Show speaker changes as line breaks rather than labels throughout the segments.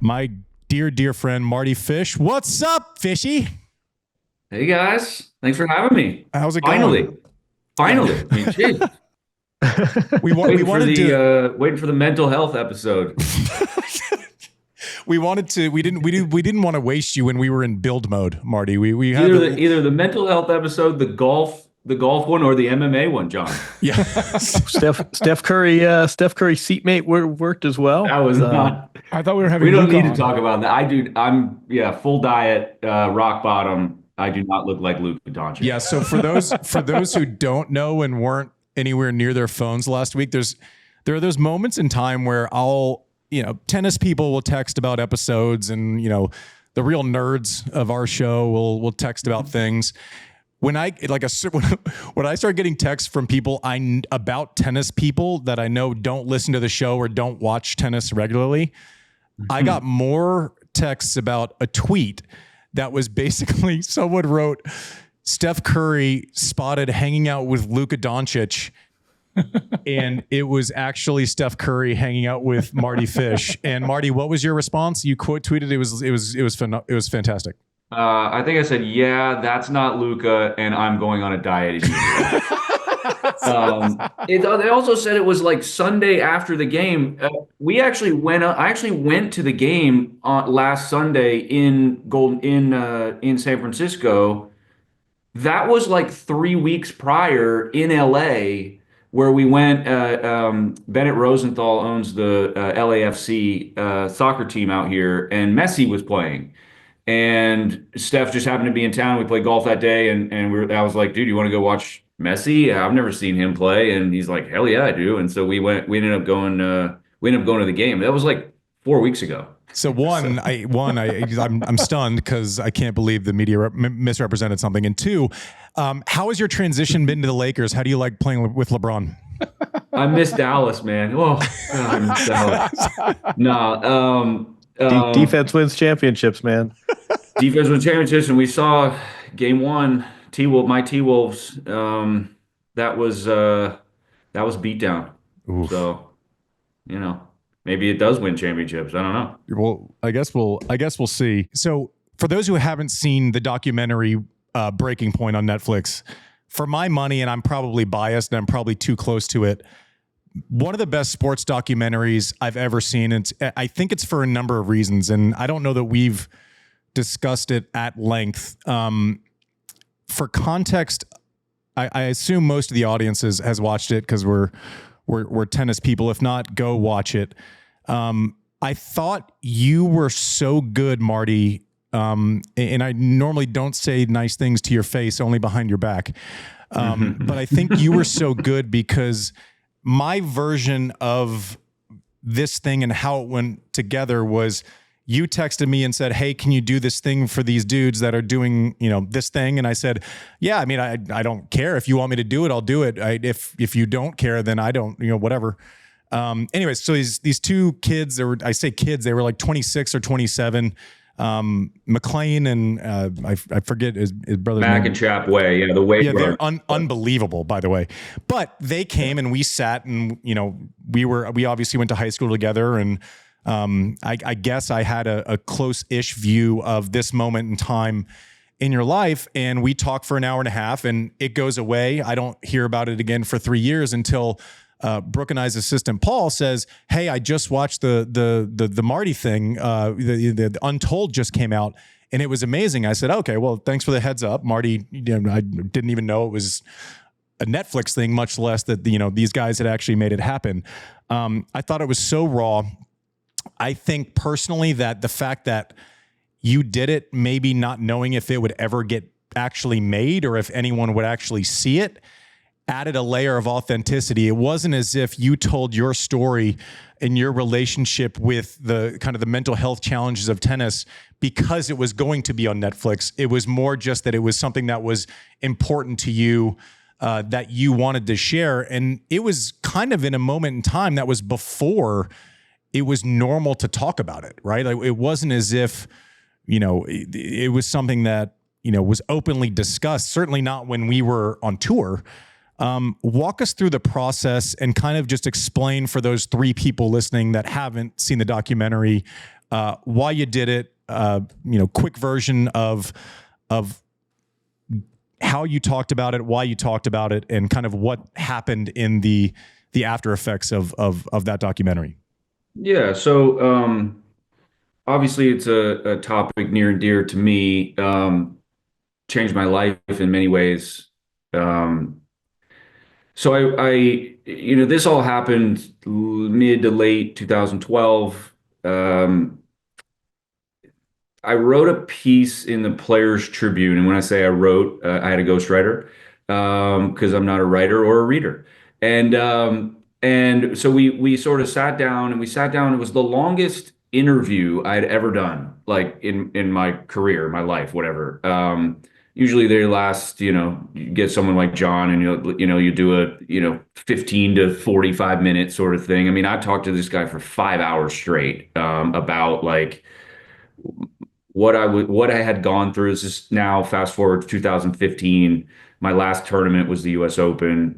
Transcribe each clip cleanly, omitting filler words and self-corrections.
my dear friend, Mardy Fish. What's up, Fishy?
Hey guys, thanks for having me.
How's it
Finally,
going?
finally. I mean, geez,
We wanted to.
waiting for the mental health episode.
We wanted to. We didn't want to waste you when we were in build mode, Marty. We had
Either the mental health episode, the golf one, or the MMA one, John.
Yeah.
Steph Curry seatmate worked as well.
That was not.
I thought we were having.
We don't
Luka
need to
on.
talk about that. I'm full diet, rock bottom. I do not look like Luka Doncic.
Yeah. So for those who don't know and weren't anywhere near their phones last week, there are those moments in time where tennis people will text about episodes, and the real nerds of our show will text about things. When I start getting texts from people about tennis people that I know don't listen to the show or don't watch tennis regularly, I got more texts about a tweet that was basically someone wrote, Steph Curry spotted hanging out with Luka Doncic, and it was actually Steph Curry hanging out with Mardy Fish. And Marty, what was your response? You quote tweeted it was fantastic.
I think I said, yeah, that's not Luka, and I'm going on a diet. They also said it was like Sunday after the game. I actually went to the game last Sunday in San Francisco. That was like 3 weeks prior in LA, where we went. Bennett Rosenthal owns the LAFC soccer team out here, and Messi was playing. And Steph just happened to be in town. We played golf that day, and I was like, dude, you want to go watch Messi? I've never seen him play. And he's like, hell yeah, I do. And so we ended up going to the game. That was like 4 weeks ago.
So I'm stunned because I can't believe the media misrepresented something. And two, how has your transition been to the Lakers? How do you like playing with LeBron?
I miss Dallas, man. Oh, God, I miss Dallas. No.
Defense wins championships, man.
Defense wins championships, and we saw game one. My T-Wolves. That was beatdown.
Oof.
So, maybe it does win championships. I don't know.
Well, I guess we'll see. So, for those who haven't seen the documentary Breaking Point on Netflix, for my money, and I'm probably biased and I'm probably too close to it, one of the best sports documentaries I've ever seen. And I think it's for a number of reasons, and I don't know that we've discussed it at length. For context, I assume most of the audience has watched it because we're tennis people. If not, go watch it. I thought you were so good, Marty, and I normally don't say nice things to your face, only behind your back. But I think you were so good because my version of this thing and how it went together was you texted me and said, hey, can you do this thing for these dudes that are doing, this thing? And I said, yeah, I mean, I don't care. If you want me to do it, I'll do it. If you don't care, then I don't, whatever. Anyways, so these two kids, they were like 26 or 27. McLean and I forget his brother's
Mac
name.
and Chap Way, yeah, the way.
Yeah, they're unbelievable, by the way. But they came and we sat, and we obviously went to high school together, and I guess I had a close-ish view of this moment in time in your life, and we talked for an hour and a half, and it goes away. I don't hear about it again for 3 years until Brooke and I's assistant Paul says, hey, I just watched the Marty thing. The Untold just came out and it was amazing. I said, okay, well, thanks for the heads up, Marty. I didn't even know it was a Netflix thing, much less that, these guys had actually made it happen. I thought it was so raw. I think personally that the fact that you did it, maybe not knowing if it would ever get actually made or if anyone would actually see it, added a layer of authenticity. It wasn't as if you told your story and your relationship with the kind of the mental health challenges of tennis because it was going to be on Netflix. It was more just that it was something that was important to you, that you wanted to share. And it was kind of in a moment in time that was before it was normal to talk about it, right? Like, it wasn't as if, it was something that, was openly discussed, certainly not when we were on tour. Walk us through the process and kind of just explain for those three people listening that haven't seen the documentary, why you did it, quick version of how you talked about it, why you talked about it, and kind of what happened in the after effects of that documentary.
Yeah. So obviously, it's a topic near and dear to me. Changed my life in many ways. Um, so this all happened mid to late 2012. Um, I wrote a piece in the Players Tribune, and when I say I wrote, I had a ghostwriter because I'm not a writer or a reader, and so we sort of sat down and we sat down. It was the longest interview I'd ever done, like in my career, my life, whatever. Usually they last, you get someone like John, and you do a 15 to 45 minute sort of thing. I mean, I talked to this guy for 5 hours straight about like what I had gone through. Is just now fast forward to 2015. My last tournament was the U.S. Open.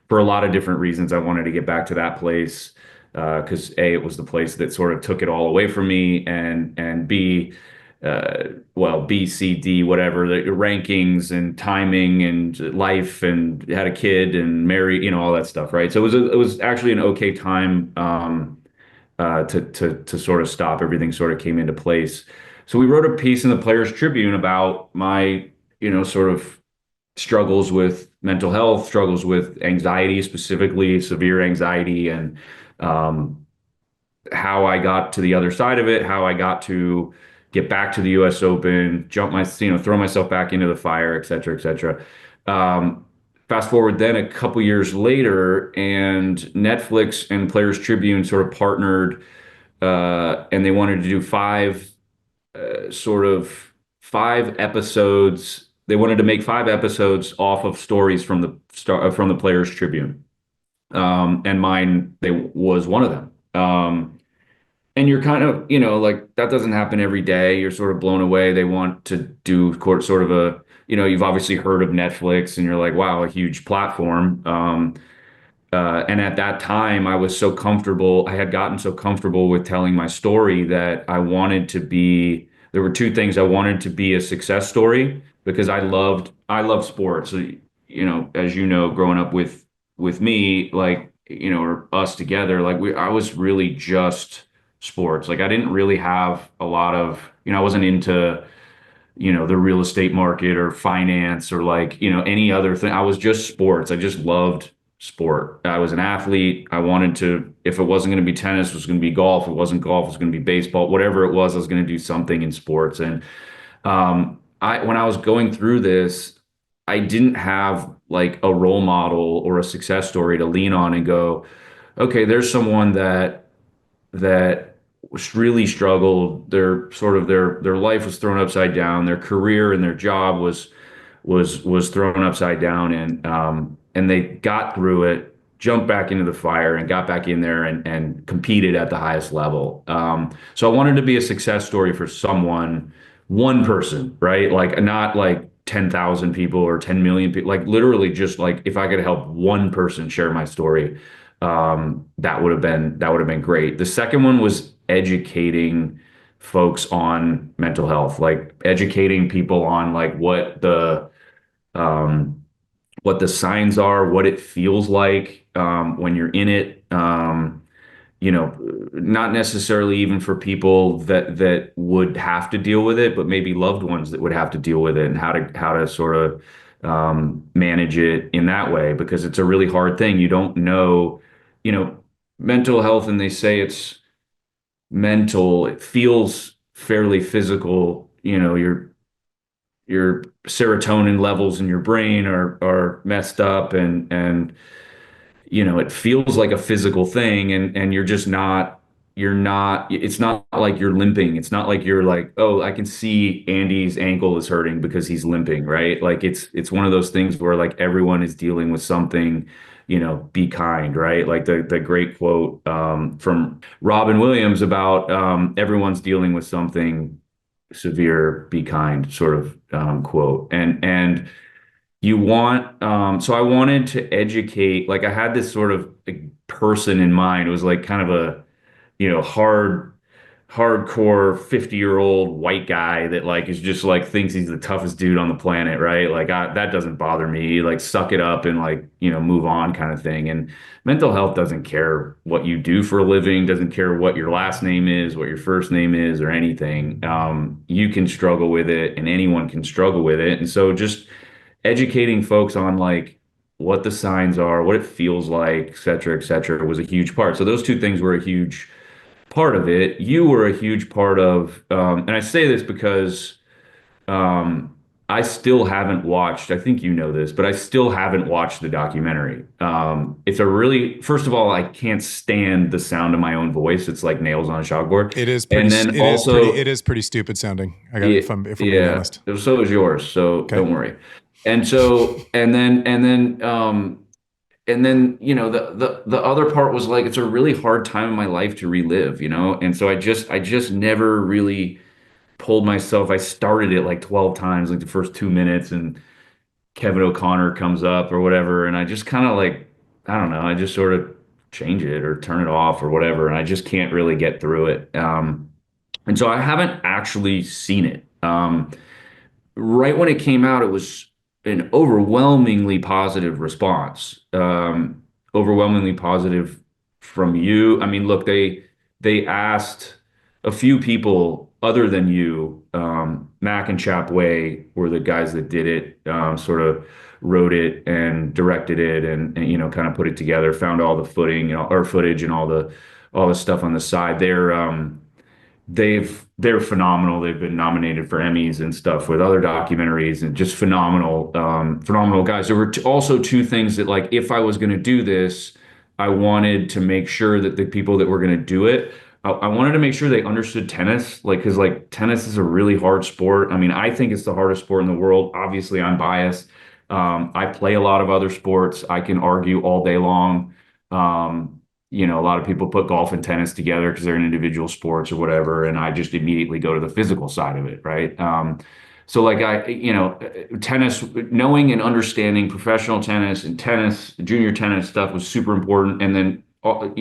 For a lot of different reasons, I wanted to get back to that place because A, it was the place that sort of took it all away from me, and B, B, C, D, whatever, the rankings and timing and life, and had a kid and married, all that stuff, right? So it was actually an okay time to sort of stop. Everything sort of came into place. So we wrote a piece in the Players Tribune about my, sort of struggles with mental health, struggles with anxiety, specifically severe anxiety, and how I got to the other side of it, how I got to get back to the U.S. Open, throw myself back into the fire, et cetera, et cetera. Fast forward then a couple years later, and Netflix and Players Tribune sort of partnered, and they wanted to do five episodes. They wanted to make 5 episodes off of stories from the Players Tribune, and mine was one of them. And you're kind of, like that doesn't happen every day. You're sort of blown away. They want to do sort of you've obviously heard of Netflix, and you're like, wow, a huge platform. And at that time, I was so comfortable. I had gotten so comfortable with telling my story that there were two things. I wanted to be a success story because I loved sports. So, as you know, growing up with me, like, or us together, like I was really just sports. Like I didn't really have a lot of, I wasn't into, the real estate market or finance or like, any other thing. I was just sports. I just loved sport. I was an athlete. I wanted to, if it wasn't going to be tennis, it was going to be golf. If it wasn't golf, it was going to be baseball, whatever it was, I was going to do something in sports. And when I was going through this, I didn't have like a role model or a success story to lean on and go, okay, there's someone that really struggled. Their life was thrown upside down. Their career and their job was thrown upside down, and they got through it, jumped back into the fire, and got back in there and competed at the highest level. So I wanted to be a success story for someone, one person, right? Like not like 10,000 people or 10 million people, like literally just like if I could help one person share my story, that would have been great. The second one was educating folks on mental health, like educating people on like what the signs are, what it feels like when you're in it. Not necessarily even for people that would have to deal with it, but maybe loved ones that would have to deal with it, and how to sort of manage it in that way, because it's a really hard thing. You don't know, mental health, and they say it's mental. It feels fairly physical. Your serotonin levels in your brain are messed up, and it feels like a physical thing, and you're not, it's not like you're limping. It's not like you're like, oh, I can see Andy's ankle is hurting because he's limping, right? Like it's one of those things where like everyone is dealing with something, be kind, right? Like the great quote from Robin Williams about everyone's dealing with something severe, be kind, sort of quote. And so I wanted to educate, like I had this sort of like person in mind. It was like kind of a, hard hardcore 50-year-old white guy that like is just like thinks he's the toughest dude on the planet, right? Like that doesn't bother me. Like suck it up and like, move on kind of thing. And mental health doesn't care what you do for a living, doesn't care what your last name is, what your first name is, or anything. You can struggle with it, and anyone can struggle with it. And so just educating folks on like what the signs are, what it feels like, et cetera, was a huge part. So those two things were a huge part of it. You were a huge part of, and I say this because I still haven't watched, I think you know this, but I still haven't watched the documentary. It's a really, first of all, I can't stand the sound of my own voice. It's like nails on a chalkboard.
It is pretty,
And then also,
it is pretty stupid sounding. I got if I'm being honest.
so is yours. So don't worry. And so, and then the other part was like it's a really hard time in my life to relive, and so I just never really pulled myself. I started it like 12 times, like the first 2 minutes, and Kevin O'Connor comes up or whatever, and I just kind of like, I don't know, I just sort of change it or turn it off or whatever, and I just can't really get through it. And so I haven't actually seen it. Right when it came out, it was an overwhelmingly positive response. Overwhelmingly positive from you. I mean, look, they asked a few people other than you. Mac and Chap Way were the guys that did it, sort of wrote it and directed it, and kind of put it together. Found all the footage and all the stuff on the side. They're phenomenal. They've been nominated for Emmys and stuff with other documentaries, and just phenomenal guys. There were also two things that, like, if I was going to do this, I wanted to make sure that the people that were going to do it, I wanted to make sure they understood tennis, like, because like tennis is a really hard sport. I mean, I think it's the hardest sport in the world. Obviously, I'm biased. I play a lot of other sports. I can argue all day long. A lot of people put golf and tennis together because they're in individual sports or whatever, and I just immediately go to the physical side of it, right? So like tennis, knowing and understanding professional tennis and tennis, junior tennis stuff was super important, and then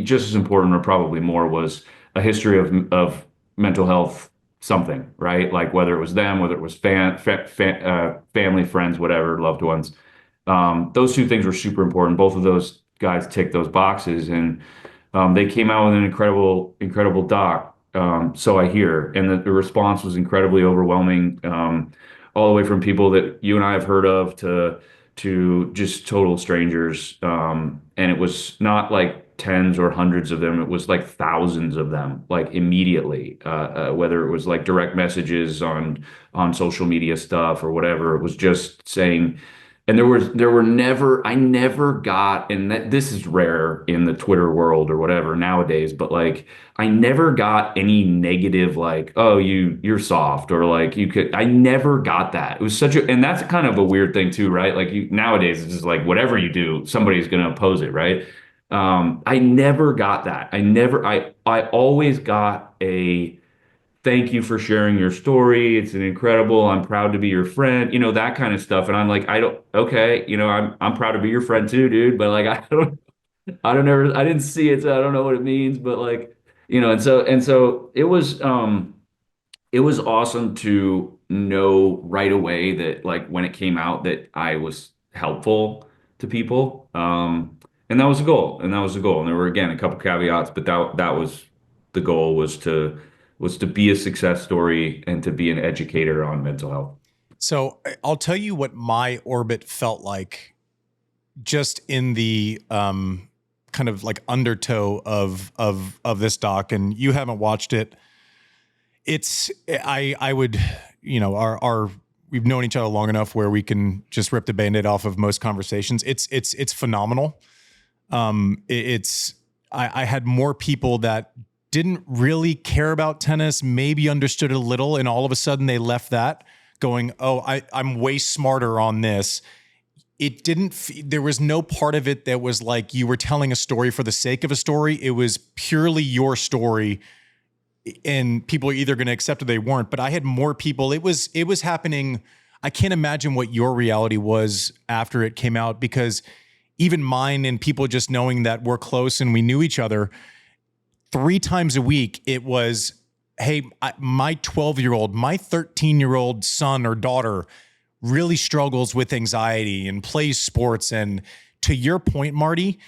just as important, or probably more, was a history of mental health, something, right? Like whether it was them, whether it was family, friends, whatever, loved ones. Those two things were super important. Both of those guys tick those boxes, and they came out with an incredible doc. So I hear, and the response was incredibly overwhelming, all the way from people that you and I have heard of to just total strangers. And it was not like tens or hundreds of them; it was like thousands of them, like immediately. Whether it was like direct messages on social media stuff or whatever, it was just saying. And I never got, and this is rare in the Twitter world or whatever nowadays, but like I never got any negative, like, oh, you're soft, or like I never got that. It was and that's kind of a weird thing too, right? Like nowadays it's just like whatever you do, somebody's going to oppose it, right? I never got that. I always got a, thank you for sharing your story. It's an incredible. I'm proud to be your friend. That kind of stuff. And I'm like, okay, I'm proud to be your friend too, dude. But like, I didn't see it, so I don't know what it means. But like, and so it was awesome to know right away that like when it came out that I was helpful to people. And that was the goal. And there were, again, a couple caveats, but that was the goal, was to be a success story and to be an educator on mental health.
So I'll tell you what my orbit felt like just in the kind of like undertow of this doc, and you haven't watched it. I would, we've known each other long enough where we can just rip the Band-Aid off of most conversations. It's phenomenal. I had more people that didn't really care about tennis, maybe understood it a little, and all of a sudden they left that going, oh, I'm way smarter on this. It there was no part of it that was like you were telling a story for the sake of a story. It was purely your story, and people are either going to accept it or they weren't. But I had more people. It was happening. I can't imagine what your reality was after it came out, because even mine and people just knowing that we're close and we knew each other, 3 times a week, it was hey, my 12-year-old, my 13-year-old son or daughter really struggles with anxiety and plays sports. And to your point, Marty,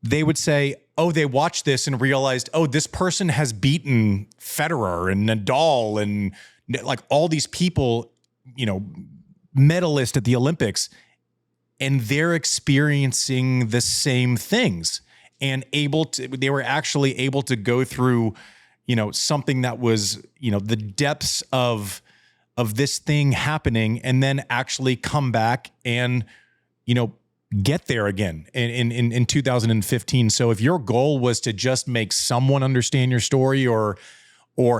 they would say, oh, they watched this and realized, oh, this person has beaten Federer and Nadal and like all these people, medalists at the Olympics, and they're experiencing the same things and they were actually able to go through, something that was, the depths of this thing happening and then actually come back and, get there again in 2015. So if your goal was to just make someone understand your story or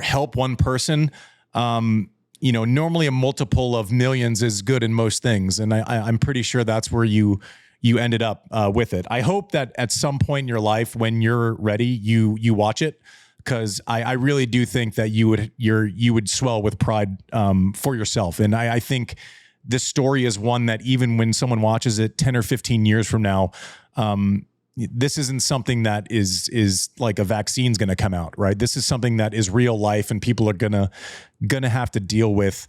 help one person, normally a multiple of millions is good in most things. And I'm pretty sure that's where you ended up with it. I hope that at some point in your life, when you're ready, you watch it, because I really do think that you would swell with pride for yourself. And I think this story is one that even when someone watches it 10 or 15 years from now, this isn't something that is like a vaccine's going to come out, right? This is something that is real life and people are gonna have to deal with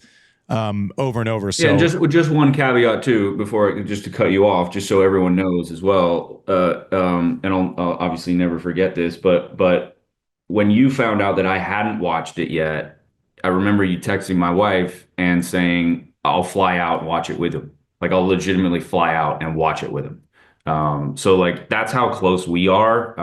over and over. So
yeah, and just one caveat too, just to cut you off, just so everyone knows as well. And I'll obviously never forget this, but when you found out that I hadn't watched it yet, I remember you texting my wife and saying, I'll fly out and watch it with him. Like I'll legitimately fly out and watch it with him. So like that's how close we are.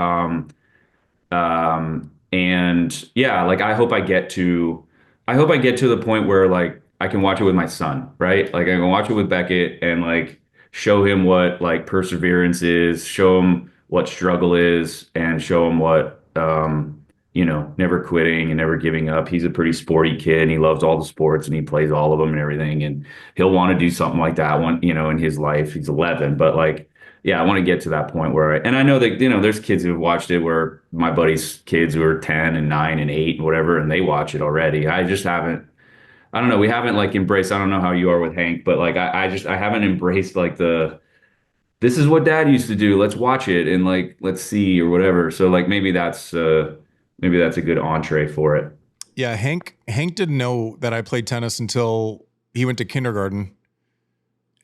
And yeah, like I hope I get to the point where like I can watch it with my son, right? Like I can watch it with Beckett and like show him what like perseverance is, show him what struggle is, and show him what never quitting and never giving up. He's a pretty sporty kid and he loves all the sports and he plays all of them and everything. And he'll want to do something like that one, in his life. He's 11, but like, yeah, I want to get to that point where and I know that, there's kids who have watched it where my buddy's kids who are 10 and 9 and 8 and whatever, and they watch it already. I just haven't, I don't know. We haven't like embraced, I don't know how you are with Hank, but like, I haven't embraced like this is what dad used to do. Let's watch it and like, let's see or whatever. So like, maybe that's a good entree for it.
Yeah. Hank didn't know that I played tennis until he went to kindergarten.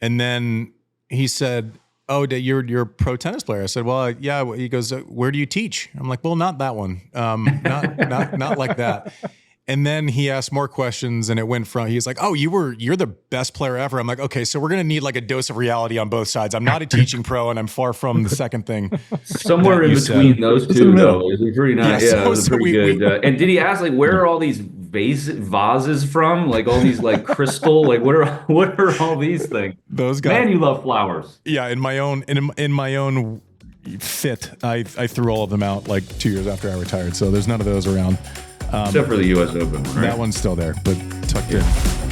And then he said, oh, you're a pro tennis player. I said, well, yeah. He goes, where do you teach? I'm like, well, not that one. Not like that. And then he asked more questions and it went from, he's like, oh, you're the best player ever. I'm like, okay, so we're going to need like a dose of reality on both sides. I'm not a teaching pro and I'm far from the second thing.
Somewhere in between those two, though, is pretty nice. Yeah, it was pretty good. And did he ask like, where are all these vases from? Like all these like crystal, like what are all these things?
Those guys.
Man, you love flowers.
Yeah. In my own fit, I threw all of them out like 2 years after I retired. So there's none of those around.
Except for the U.S. Open, right?
That one's still there, but tucked in.